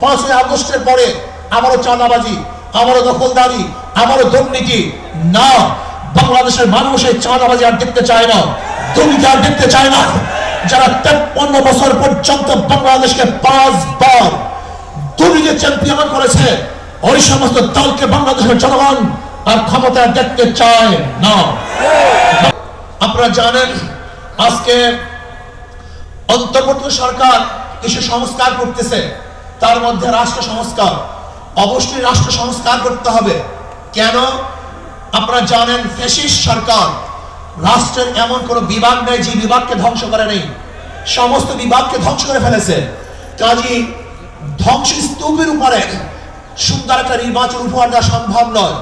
5ই আগস্টের পরে আবারও চাঁদাবাজি, আবারও দখলদারি, আবারও দুর্নীতি। না, বাংলাদেশের মানুষ এই চাঁদাবাজি আর দেখতে চায় না, দুর্নীতি আর দেখতে চায় না। যারা 53 বছর পর্যন্ত বাংলাদেশকে 5 বার দুর্নীতি চ্যাম্পিয়ন করেছে, ওই সমস্ত দলকে বাংলাদেশের জনগণ আর ক্ষমতা দেখতে চায় না। আপনারা জানেন আজকে অন্তর্বর্তী সরকার কিছু সংস্কার করতেছে, তার মধ্যে রাষ্ট্র সংস্কার। অবশ্যই রাষ্ট্র সংস্কার করতে হবে। কেন? আপনারা জানেন ফ্যাসিস্ট সরকার রাষ্ট্রের এমন কোন বিভাগ নেই যে বিভাগকে ধ্বংস করে নেই, সমস্ত বিভাগকে ধ্বংস করে ফেলেছে। কাজী ধ্বংসস্তূপের উপরে সুন্দর একটা নির্বাচন উপহার দেওয়া সম্ভব নয়।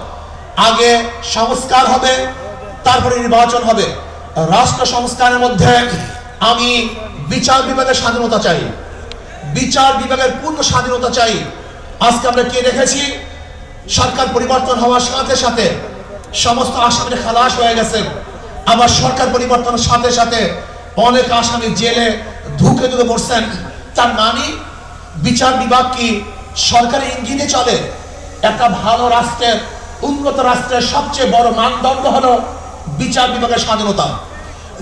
আগে সংস্কার হবে, তারপরে নির্বাচন হবে। রাষ্ট্র সংস্কারের মধ্যে আমি বিচার বিভাগের স্বাধীনতা চাই, বিচার বিভাগের পূর্ণ স্বাধীনতা চাই। আজকে আমরা কে দেখেছি, সরকার পরিবর্তন হওয়ার সাথে সাথে সমস্ত আসামিরা খালাস হয়ে গেছে। আবার সরকার পরিবর্তনের সাথে সাথে অনেক আসামি জেলে ধুকে ধুকে পড়ছেন। তার মানে বিচার বিভাগ কি সরকারের ইঙ্গিতে চলে? একটা ভালো রাষ্ট্রের, উন্নত রাষ্ট্রের সবচেয়ে বড় মানদণ্ড হলো বিচার বিভাগের স্বাধীনতা।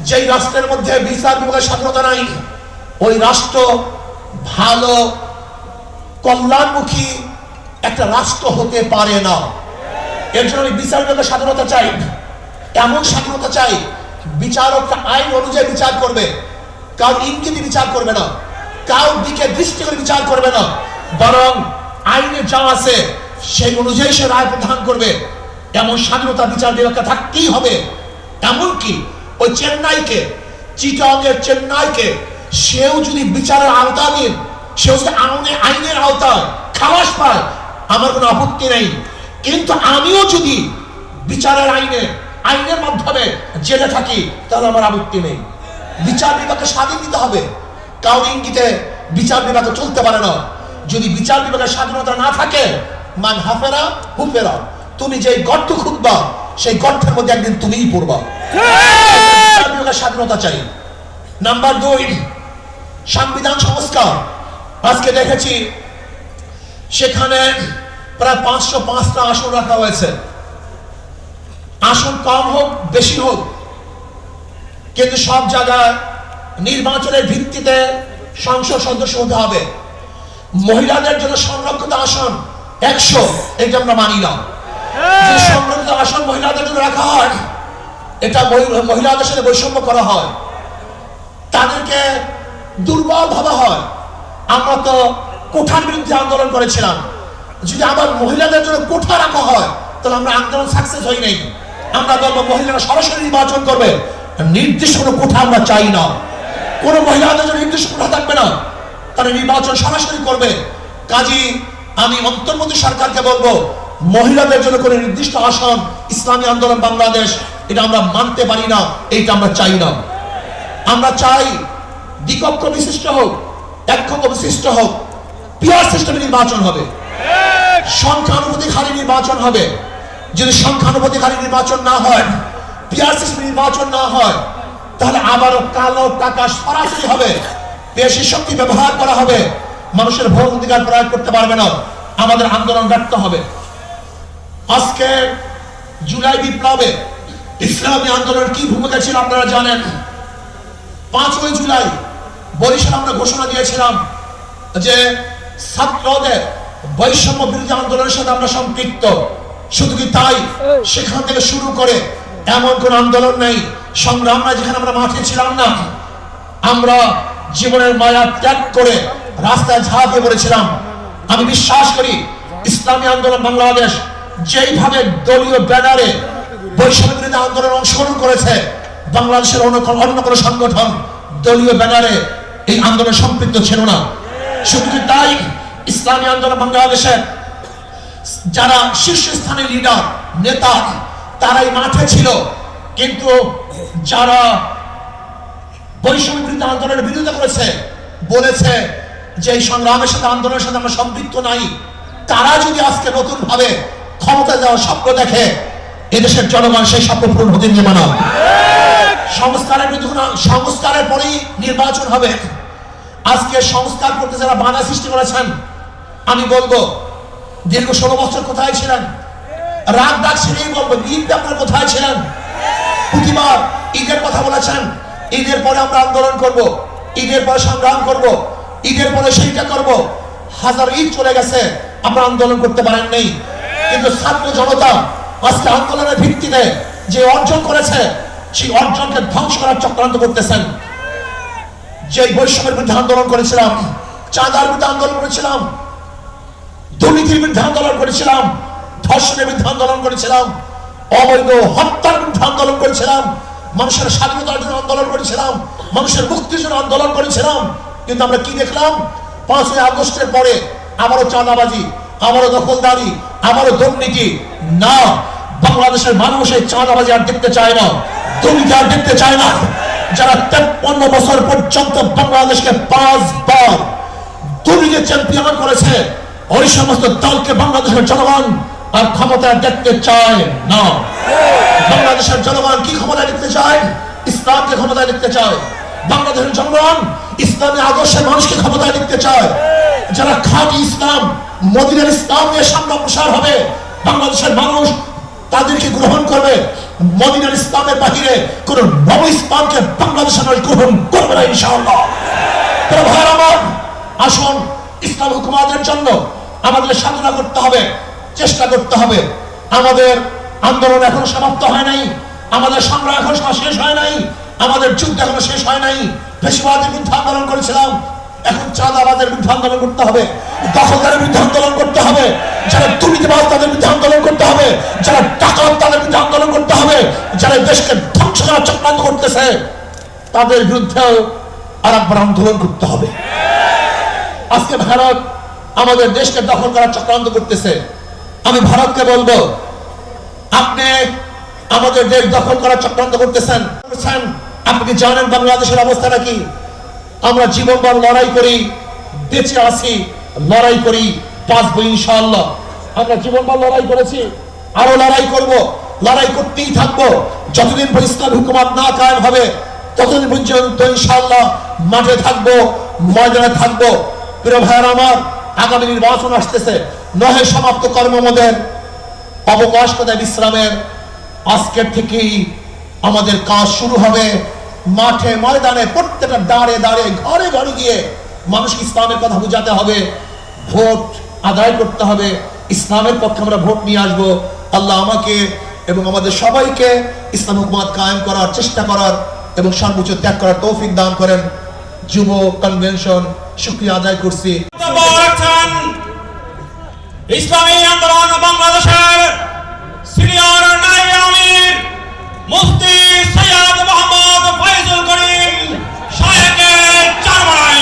যেই রাষ্ট্রের মধ্যে বিচার বিভাগের স্বাধীনতা নাই, ওই রাষ্ট্র ভালো কল্যাণমুখী একটা রাষ্ট্র হতে পারে না। এর জন্য আমি বিচার বিভাগের স্বাধীনতা চাই। এমন স্বাধীনতা চাই, বিচারকরা আইন অনুযায়ী বিচার করবে, কারোর ইঙ্গিতে বিচার করবে না, কারোর দিকে দৃষ্টি করে বিচার করবে না, বরং আইনে যা আছে সেই অনুযায়ী সে রায় প্রদান করবে। এমন স্বাধীনতা বিচার বিভাগকে থাকতেই হবে। এমনকি ওই চেন্নাইকে, চিটাগংয়ের চেন্নাইকে, সেও যদি বিচারের আওতাধীন, সেও যদি আইনের আওতায় খালাস পায়, আমার কোনো আপত্তি নেই। কিন্তু আমিও যদি বিচারের আইনের মাধ্যমে জেলে থাকি, তাহলে আমার আপত্তি নেই। বিচার বিভাগকে স্বাধীন দিতে হবে, কারোর ইঙ্গিতে বিচার বিভাগে চলতে পারে না। যদি বিচার বিভাগের স্বাধীনতা না থাকে, মান হাফেরা হুফেরা, তুমি যে গর্ত খুঁজবা সেই গর্তের মধ্যে একদিন তুমিই পড়বা। বিচার বিভাগের স্বাধীনতা চাই। নাম্বার 2, সংবিধান সংস্কার। আজকে দেখেছি সেখানে প্রায় 505টা আসন রাখা হয়েছে। আসন কম হোক বেশি হোক, কিন্তু সব জায়গায় নির্বাচনের ভিত্তিতে সংসদ সদস্য হতে হবে। মহিলাদের জন্য সংরক্ষিত আসন 100, এটা আমরা মানি না। যে সংরক্ষিত আসন মহিলাদের জন্য রাখা হয়, এটা মহিলাদের সাথে বৈষম্য করা হয়, তাদেরকে দুর্বল ভাবা হয়। আমরা তো কোঠার বিরুদ্ধে আন্দোলন করেছিলাম। যদি আবার মহিলাদের জন্য কোঠা রাখা হয়, তাহলে আমরা আন্দোলন সাকসেস হই নাই। আমরা বলবো মহিলারা সরাসরি নির্বাচন করবে, নির্দিষ্ট কোনো কোঠা আমরা চাই না। কোনো মহিলাদের জন্য নির্দিষ্ট কোঠা থাকবে না, তারা নির্বাচন সরাসরি করবে। কাজী আমি অন্তর্বর্তী সরকারকে বলবো, মহিলাদের জন্য কোনো নির্দিষ্ট আসন ইসলামী আন্দোলন বাংলাদেশ এটা আমরা মানতে পারি না, এইটা আমরা চাই না। আমরা চাই দ্বিকক্ষ বিশিষ্ট হোক, এককক্ষ বিশিষ্ট হোক, পিয়ার সিস্টেমে নির্বাচন হবে, সংখ্যানুপাতিক নির্বাচন হবে। যদি সংখ্যানুপাতিক নির্বাচন না হয়, পিয়ার সিস্টেম নির্বাচন না হয়, তাহলে আবারও কালো টাকা সরাসরি হবে, পেশি শক্তি ব্যবহার করা হবে, মানুষের ভোট অধিকার প্রয়োগ করতে পারবে না। আমাদের আন্দোলন ব্যর্থ হবে। আজকে জুলাই বিপ্লবে ইসলামী আন্দোলনের কি ভূমিকা ছিল আপনারা জানেন। 5ই জুলাই বরিশাল আমরা ঘোষণা দিয়েছিলাম যে ছাত্রদের বৈষম্য বিরোধী আন্দোলনের সাথে আমরা সম্পৃক্ত। শুধু কি তাই, সেখান থেকে শুরু করে এমন কোন আন্দোলন নেই, সংগ্রাম নাই যেখানে আমরা মাঠে ছিলাম না। আমরা জীবনের মায়া ত্যাগ করে রাস্তায় ঝাঁপিয়ে পড়েছিলাম। আমি বিশ্বাস করি ইসলামী আন্দোলন বাংলাদেশ যেইভাবে দলীয় ব্যানারে বৈষম্য বিরোধী আন্দোলন অংশগ্রহণ করেছে, বাংলাদেশের অন্য কোনো সংগঠন দলীয় ব্যানারে এই আন্দোলনে সম্পৃক্ত ছিল না। শুধু কি তাই, ইসলামী আন্দোলন বাংলাদেশের যারা শীর্ষস্থানীয় লিডার নেতা তারাই মাঠে ছিল, কিন্তু যারা বৈষম্য বিরোধী আন্দোলনের বিরোধিতা করেছে, বলেছে যে এই সংগ্রামের সাথে আন্দোলনের সাথে আমরা সম্পৃক্ত নাই, তারা যদি আজকে নতুন ভাবে ক্ষমতা দেওয়ার স্বপ্ন দেখে, এদেশের জনগণ সেই স্বপ্ন পূরণ হতে দেবে না। সংস্কারের পরেই নির্বাচন হবে। আজকে সংস্কার করতে যারা বাধা সৃষ্টি করেছেন, আমি বলবো দীর্ঘ 16 বছর কোথায় ছিলেন? রাগ ডাক ছেড়েই বলবো, ঈদ আপনার কোথায় ছিলেন? প্রতিবার ঈদের কথা বলেছেন, ঈদের পরে আমরা আন্দোলন করব, ঈদের পরে সংগ্রাম করব, ঈদের পরে সেইটা করব। হাজার ঈদ চলে গেছে, আমরা আন্দোলন করতে পারেন নেই। কিন্তু ছাত্র জনতা আজকে আন্দোলনের ভিত্তিতে যে অর্জন করেছে, সেই অর্জনকে ধ্বংস করার চক্রান্ত করতেছেন। যে বৈষম্যের বিরুদ্ধে আন্দোলন করেছিলাম, চাঁদার বিরুদ্ধে আন্দোলন করেছিলাম, দুর্নীতির বিরুদ্ধে আন্দোলন করেছিলাম, ধর্ষণের বিরুদ্ধে আন্দোলন করেছিলাম, অবৈধ হত্যার বিরুদ্ধে আন্দোলন করেছিলাম, মানুষের স্বাধীনতার জন্য আন্দোলন করেছিলাম, মানুষের মুক্তির জন্য আন্দোলন করেছিলাম। কিন্তু আমরা কি দেখলাম? 5ই আগস্টের পরে আবারও চাঁদাবাজি, আবারও দখলদারি, আবারও দুর্নীতি। না, বাংলাদেশের মানুষ এই চাঁদাবাজি আর দেখতে চায় না, দুর্নীতি আর দেখতে চায় না। যারা 53 বছর পর্যন্ত বাংলাদেশকে 5 বার দুর্নীতির চ্যাম্পিয়ন করেছে, ওই সমস্ত দলকে বাংলাদেশের জনগণ আর ক্ষমতায় দেখতে চায় না। বাংলাদেশের জনগণ কি ক্ষমতায় দেখতে চায়? ইসলামকে ক্ষমতায় দেখতে চায়। বাংলাদেশের জনগণ ইসলামী আদর্শের মানুষকে ক্ষমতায় দেখতে চায়। যারা খাঁটি ইসলাম, মদিনার ইসলাম নিয়ে সামনে প্রসার হবে, বাংলাদেশের মানুষ তাদেরকে গ্রহণ করবে। মদিনার ইসলামের বাহিরে কোন নব ইসলামকে বাংলাদেশের মানুষ গ্রহণ করবে না ইনশাআল্লাহ। তবে ভাইরা আমার, আসুন ইসলাম হুকুমাতের জন্য আমাদের সাধনা করতে হবে, চেষ্টা করতে হবে। আমাদের আন্দোলন এখনো সমাপ্ত হয় নাই, আমাদের সংগ্রাম এখনো শেষ হয় নাই, আমাদের যুদ্ধ এখনো শেষ হয় নাই। ফ্যাসিবাদের বিরুদ্ধে আন্দোলন করেছিলাম, এখন চাঁদাবাজের বিরুদ্ধে আন্দোলন করতে হবে, দখলদারের বিরুদ্ধে আন্দোলন করতে হবে, যারা দুর্নীতিবাজ তাদের বিরুদ্ধে আন্দোলন করতে হবে, যারা ডাকাত তাদের বিরুদ্ধে আন্দোলন করতে হবে, যারা দেশকে ধ্বংস করার চক্রান্ত করতেছে তাদের বিরুদ্ধেও আরেকবার আন্দোলন করতে হবে। আজকে ভারত আমাদের দেশকে দখল করার চক্রান্ত করতেছে। আমি ভারতকে বলবো, আপনি আমাদের দেশ দখল করার চক্রান্ত করতেছেন। আপনি কি জানেন বাংলাদেশের অবস্থাটা কি? আমরা জীবনভর লড়াই করি, বেঁচে আছি, লড়াই করি, বাঁচবো ইনশাআল্লাহ। আমরা জীবনভর লড়াই করেছি, আরো লড়াই করব, লড়াই করতেই থাকবো। যতদিন পর্যন্ত ইসলাম হুকুমত না কায়েম হবে ততদিন পর্যন্ত ইনশাআল্লাহ মাঠে থাকবো, ময়দানে থাকবো। প্রিয় ভাইয়েরা আমার, আগামী নির্বাচন আসতেছে, নহে সমাপ্ত কর্মমদের, অবকাশ কোথায় বিশ্রামের। আজকের থেকেই আমাদের কাজ শুরু হবে। মাঠে ময়দানে প্রত্যেকটা দাঁড়ে দাঁড়ে ঘরে ঘরে গিয়ে মানুষকে ইসলামের কথা বোঝাতে হবে, ভোট আদায় করতে হবে, ইসলামের পক্ষে আমরা ভোট নিয়ে আসবো। আল্লাহ আমাকে এবং আমাদের সবাইকে ইসলাম হুকুমত কায়েম করার চেষ্টা করার এবং সর্বোচ্চ ত্যাগ করার তৌফিক দান করেন। যুব কনভেনশন শুকরিয়া আদায় করছি। ইসলামী আন্দোলন বাংলাদেশের সিনিয়র নায়েবে আমির মুফতি সৈয়দ মোহাম্মদ ফয়জুল করিম শাহেকের চারমাই।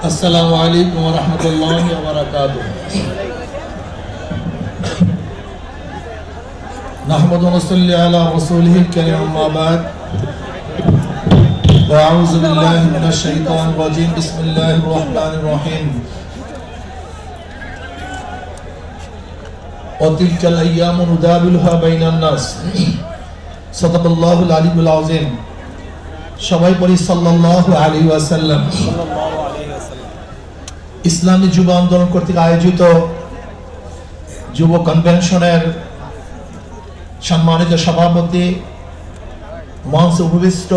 अस्सलामु अलैकुम व रहमतुल्लाहि व बरकातुहू। नहमदु व नसल्ली अला रसूलिहिल करीम अम्मा बाद। व अऊज़ु बिल्लाहि मिनश शैतानिर रजीम। बिस्मिल्लाहिर रहमानिर रहीम। व तिलकल अय्यामु नुदाविलुहा बैनान नास। सदाकाल्लाहुल अलीयुल अज़ीम। সবাই পড়ি সাল্লাল্লাহু আলাইহি ওয়াসাল্লাম। ইসলামী যুব আন্দোলন কর্তৃক আয়োজিত যুব কনভেনশনের সম্মানিত সভাপতি, মঞ্চে উপবিষ্ট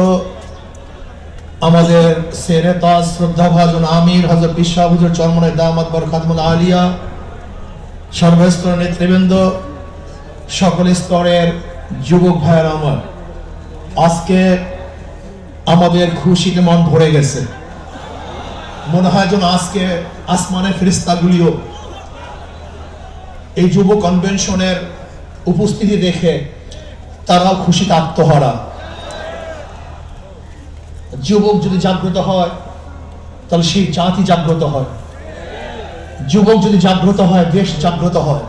আমাদের সেরে তাজ শ্রদ্ধাভাজন আমির হযরত বিশাহ হুজুর চরমনাই দামাত বরকাতুল আলিয়া, সর্বস্তরের নেতৃবৃন্দ, সকল স্তরের যুবক ভাইয়েরা আমার, আজকে আমাদের খুশিতে মন ভরে গেছে। মনে হয় যেন আজকে আসমানের ফেরেশতাগুলিও এই যুব কনভেনশনের উপস্থিতি দেখে তারাও খুশিতে আত্মহারা। যুবক যদি জাগ্রত হয় তাহলে সেই জাতি জাগ্রত হয়, যুবক যদি জাগ্রত হয় দেশ জাগ্রত হয়।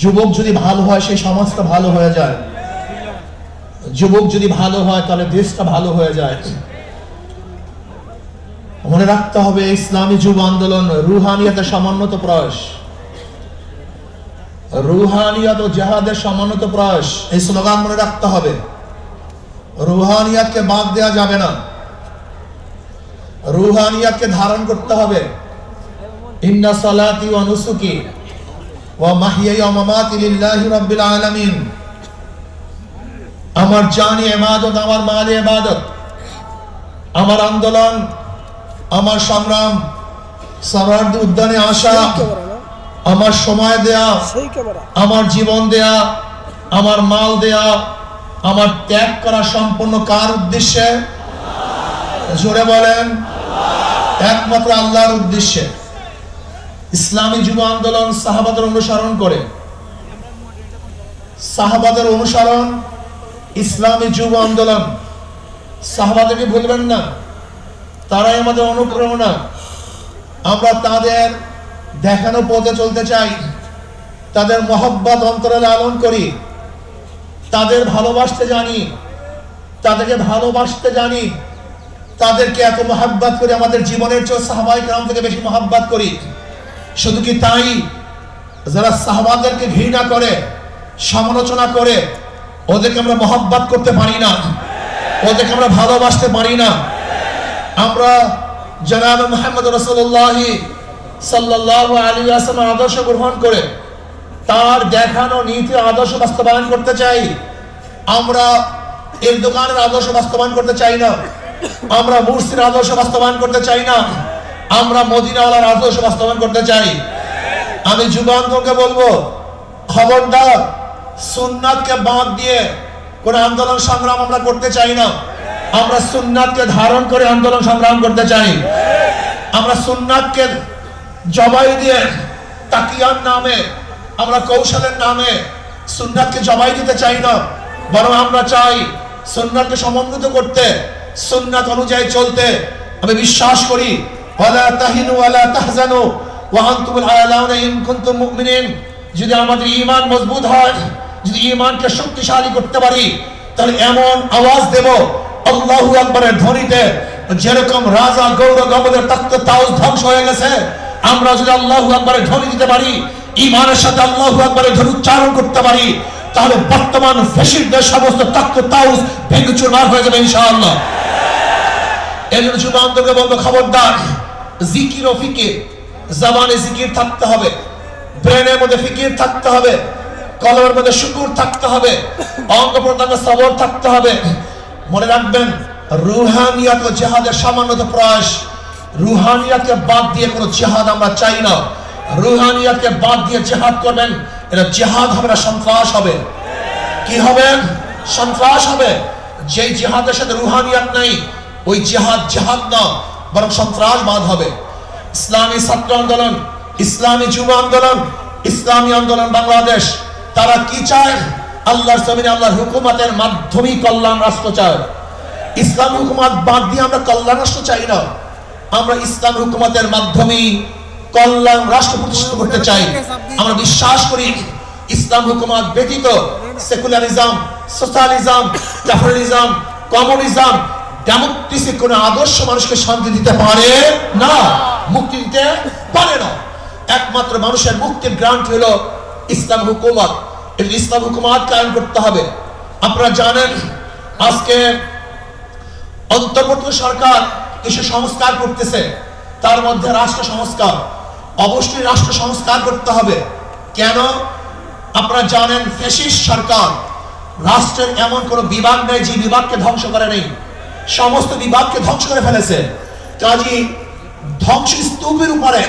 যুবক যদি ভালো হয় সেই সমাজটা ভালো হয়ে যায়, যুবক যদি ভালো হয় তাহলে দেশটা ভালো হয়ে যায়। মনে রাখতে হবে ইসলামী যুব আন্দোলন রুহানিয়াতের সমন্বিত প্রয়াস, রুহানিয়াত ও জিহাদের সমন্বিত প্রয়াস। এই স্লোগান মনে রাখতে হবে। রুহানিয়াতকে বাদ দেওয়া যাবে না, রুহানিয়াতকে ধারণ করতে হবে। ইন্না সালাতি ওয়া নুসুকি ওয়া মাহইয়ায়া ওয়া মামাতি লিল্লাহি রাব্বিল আলামিন। আমার জানি ইবাদত, আমার মালে ইবাদত, আমার আন্দোলন, আমার সংগ্রাম, সরারদি উদ্যানে আসা, আমার সময় দেয়া, আমার জীবন দেয়া, আমার মাল দেয়া, আমার ত্যাগ করা সম্পূর্ণ কার উদ্দেশ্যে? জোরে বলেন, একমাত্র আল্লাহর উদ্দেশ্যে। ইসলামী যুব আন্দোলন সাহাবাদের অনুসরণ করে, সাহাবাদের অনুসরণ ইসলামী যুব আন্দোলন। সাহাবাদেরকে ভুলবেন না, তারাই আমাদের অনুপ্রেরণা। আমরা তাদের দেখানো পথে চলতে চাই, তাদের মহব্বত অন্তরে লালন করি, তাদের ভালোবাসতে জানি, তাদেরকে ভালোবাসতে জানি, তাদেরকে এত মহব্বত করি, আমাদের জীবনের চেয়ে সাহাবায়ে কেরাম থেকে বেশি মহব্বত করি। শুধু কি তাই, যারা সাহাবাদেরকে ঘৃণা করে, সমালোচনা করে, ওদেরকে আমরা মহব্বত করতে পারি না, ওদেরকে আমরা ভালোবাসতে পারি না। আমরা জনাব মুহাম্মদ রাসূলুল্লাহ সাল্লাল্লাহু আলাইহি ওয়াসাল্লাম আদর্শ গ্রহণ করে তার দেখানো নীতি আদর্শ বাস্তবায়ন করতে চাই। আমরা এর দোকানের আদর্শ বাস্তবায়ন করতে চাই না, আমরা মুর্শিদের আদর্শ বাস্তবায়ন করতে চাই না, আমরা মদিনাওয়ালার আদর্শ বাস্তবায়ন করতে চাই। আমি যুবককে বলবো, খবরদার সুন্নাতকে বাদ দিয়ে কোন আন্দোলন সংগ্রাম আমরা করতে চাই না। আমরা সুন্নাতকে ধারণ করে আন্দোলন সংগ্রাম করতে চাই। আমরা সুন্নাতকে জবাই দিয়ে তাকিয়ার নামে, আমরা কৌশলের নামে সুন্নাতকে জবাই দিতে চাই না, বরং আমরা চাই সুন্নাতকে সমন্বিত করতে, সুন্নাত অনুযায়ী চলতে। আমি বিশ্বাস করি ওয়ালা তাহিনু ওয়ালা তাহজানু ওয়া আনতুমুল আ'লাউনা ইন কুনতুম মুমিনিন। যদি আমাদের ঈমান মজবুত হয়, যদি ঈমানকে শক্তিশালী করতে পারি, তাহলে এমন আওয়াজ দেব আল্লাহু আকবারের ধ্বনিতে, যেরকম রাজা গৌর গবদের তখ্ত তাউস ধ্বংস হয়ে গেছে, আমরা যদি আল্লাহু আকবারের ধ্বনি দিতে পারি, ঈমানের সাথে আল্লাহু আকবারের ধ্বনি উচ্চারণ করতে পারি, তাহলে বর্তমান ফ্যাসিস্টদের সমস্ত তখ্ত তাউস ভেঙে চুরমার হয়ে যাবে ইনশাআল্লাহ। এই জন্য যুব আন্দোলনকে বলবো, খবরদার জিকির ও ফিকির, জবানে জিকির থাকতে হবে, ব্রেনের মধ্যে ফিকির থাকতে হবে, কলমের মধ্যে শুকুর থাকতে হবে, অঙ্গ প্রত্যঙ্গ সবর থাকতে হবে। মনে রাখবেন, রুহানিয়াত ও জিহাদের সমন্বিত প্রয়াস। রুহানিয়াতকে বাদ দিয়ে কোনো জিহাদ আমরা চাই না। রুহানিয়াতকে বাদ দিয়ে জিহাদ করবেন, এটা জিহাদ হবে না, সন্ত্রাস হবে। কি হবে? সন্ত্রাস হবে। যেই জিহাদের সাথে রুহানিয়াত নাই, ওই জিহাদ জিহাদ না, বরং সন্ত্রাসবাদ হবে। ইসলামী ছাত্র আন্দোলন, ইসলামী যুব আন্দোলন, ইসলামী আন্দোলন বাংলাদেশ, তারা কি চায়? আল্লাহর জমিনে আল্লাহর হুকুমতের মাধ্যমে কল্যাণ রাষ্ট্র চায়। ইসলাম হুকুমত বাদ দিয়ে আমরা কল্যাণ রাষ্ট্র চাই না, আমরা ইসলাম হুকুমতের মাধ্যমে কল্যাণ রাষ্ট্র প্রতিষ্ঠা করতে চাই। আমরা বিশ্বাস করি ইসলাম হুকুমত ব্যতীত secularism, socialism, capitalism, communism, democracy কোন আদর্শ মানুষকে শান্তি দিতে পারে না, মুক্তি দিতে পারে না। একমাত্র মানুষের মুক্তির গ্রান্ট হলো ইসলাম হুকুমত। এই ইসলাম হুকুমত কায়েম করতে হবে। আপনারা জানেন, আজকে অন্তর্বর্তী সরকার কিছু সংস্কার করতেছে, তার মধ্যে রাষ্ট্র সংস্কার। অবশ্যই রাষ্ট্র সংস্কার করতে হবে। কেন? আপনারা জানেন, ফ্যাসিস্ট সরকার, রাষ্ট্রের এমন কোন বিভাগ নেই যে বিভাগকে ধ্বংস করে নেই, সমস্ত বিভাগকে ধ্বংস করে ফেলেছে। কাজী ধ্বংস স্তূপের উপরে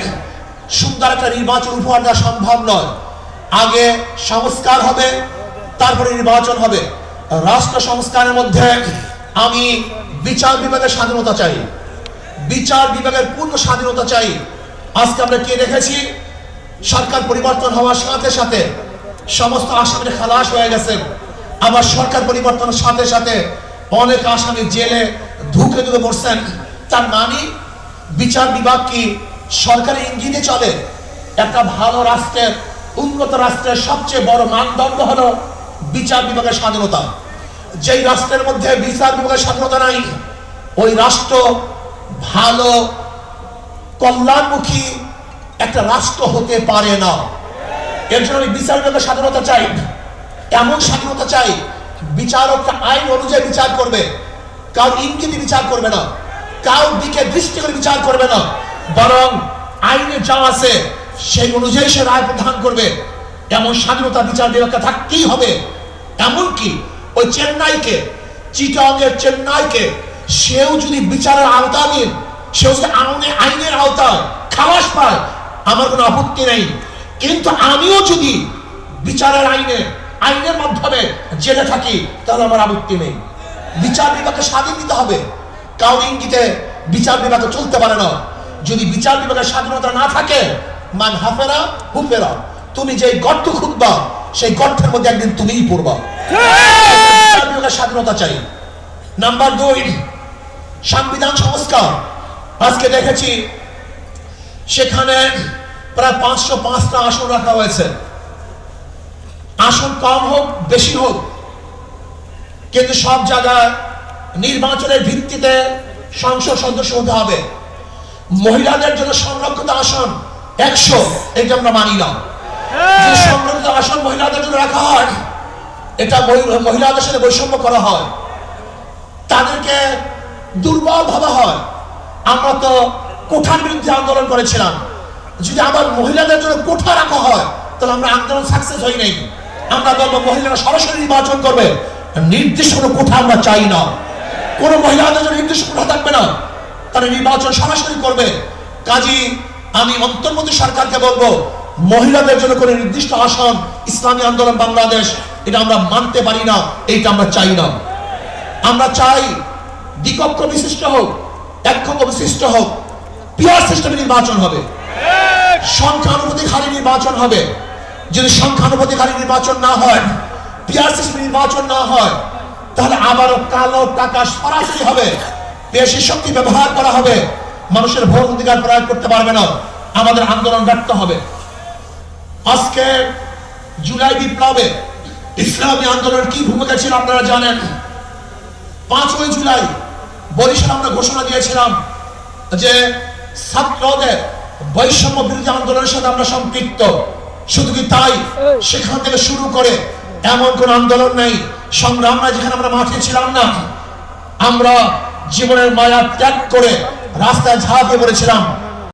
সুন্দর একটা নির্বাচন উপহার দেওয়া সম্ভব নয়। আগে সংস্কার হবে, তারপরে নির্বাচন হবে। রাষ্ট্র সংস্কারের মধ্যে আমি বিচার বিভাগের স্বাধীনতা চাই, বিচার বিভাগের পূর্ণ স্বাধীনতা চাই। আজকে আমরা কে দেখেছি, সরকার পরিবর্তন হওয়ার সাথে সাথে সমস্ত আসামিরা খালাস হয়ে গেছে। আবার সরকার পরিবর্তনের সাথে সাথে অনেক আসামি জেলে ঢুকে পড়ছেন। তার মানে বিচার বিভাগ কি সরকারের ইঙ্গিতে চলে? একটা ভালো রাষ্ট্রের উন্নত রাষ্ট্রের সবচেয়ে বড় মানদণ্ড হলো বিচার বিভাগের স্বাধীনতা। যেই রাষ্ট্রের মধ্যে বিচার বিভাগের স্বাধীনতা নাই, ওই রাষ্ট্র ভালো কল্যাণমুখী একটা রাষ্ট্র হতে পারে না। এর জন্য আমি বিচার বিভাগের স্বাধীনতা চাই, এমন স্বাধীনতা চাই বিচারকরা আইন অনুযায়ী বিচার করবে, কারো ইঙ্গিতে বিচার করবে না, কারোর দিকে দৃষ্টি করে বিচার করবে না, বরং আইনে যা আছে সেই অনুযায়ী সে রায় প্রদান করবে। এমন স্বাধীনতা বিচার বিভাগকে থাকতেই হবে। এমনকি ওই চেন্নাইকে, চিটাগংয়ের চেন্নাইকে, সেও যদি বিচারের আওতাধীন, সেও যদি আইনের আওতায় খালাস পায়, আমার কোনো আপত্তি নেই। কিন্তু আমিও যদি বিচারের আইনের মাধ্যমে জেলে থাকি, তাহলে আমার আপত্তি নেই। বিচার বিভাগকে স্বাধীন দিতে হবে, কারোর ইঙ্গিতে বিচার বিভাগ চলতে পারে না। যদি বিচার বিভাগের স্বাধীনতা না থাকে, মান হাফেরা হুফেরা, তুমি যে গর্ত খুঁজবা সেই গর্তের মধ্যে একদিন তুমিই পড়বা। বিচার বিভাগের স্বাধীনতা চাই। নাম্বার 2, সংবিধান সংস্কার। আজকে দেখেছি সেখানে প্রায় 505টা আসন রাখা হয়েছে। আসন কম হোক বেশি হোক, কিন্তু সব জায়গায় নির্বাচনের ভিত্তিতে সংসদ সদস্য হতে হবে। মহিলাদের জন্য সংরক্ষিত আসন 100, এটা আমরা মানি না। যে সংরক্ষিত আসন মহিলাদের জন্য রাখা হয়, এটা মহিলাদের সাথে বৈষম্য করা হয়, তাদেরকে দুর্বল ভাবা হয়। আমরা তো কোঠার বিরুদ্ধে আন্দোলন করেছিলাম। যদি আবার মহিলাদের জন্য কোঠা রাখা হয়, তাহলে আমরা আন্দোলন সাকসেস হই নাই। আমরা বলবো মহিলারা সরাসরি নির্বাচন করবে, নির্দিষ্ট কোনো কোঠা আমরা চাই না। কোন মহিলাদের জন্য নির্দিষ্ট কোঠা থাকবে না, তারা নির্বাচন সরাসরি করবে। কাজী আমি অন্তর্বর্তী সরকারকে বলবো, মহিলাদের জন্য কোনো নির্দিষ্ট আসন ইসলামী আন্দোলন বাংলাদেশ এটা আমরা মানতে পারি না, এইটা আমরা চাই না। আমরা চাই দ্বিকক্ষ বিশিষ্ট হোক, এককক্ষ বিশিষ্ট হোক, পিয়ার সিস্টেমে নির্বাচন হবে, সংখ্যানুপাতিক হারে নির্বাচন হবে। যদি সংখ্যানুপাতিক হারে নির্বাচন না হয়, পিয়ার সিস্টেমে নির্বাচন না হয়, তাহলে আবারও কালো টাকা সরাসরি হবে, পেশি শক্তি ব্যবহার করা হবে, মানুষের ভোট অধিকার প্রয়োগ করতে পারবে না। আমাদের আন্দোলন ব্যর্থ হবে। আজকে জুলাই বিপ্লবে ইসলামী আন্দোলনের কি ভূমিকা ছিল আপনারা জানেন। 5ই জুলাই বরিশাল আমরা ঘোষণা দিয়েছিলাম যে ছাত্রদের বৈষম্য বিরোধী আন্দোলনের সাথে আমরা সম্পৃক্ত। শুধু কি তাই, সেখান থেকে শুরু করে এমন কোন আন্দোলন নেই, সংগ্রাম নাই যেখানে আমরা মাঠে ছিলাম না। আমরা জীবনের মায়া ত্যাগ করে রাস্তায় ঝাঁপিয়ে পড়েছিলাম।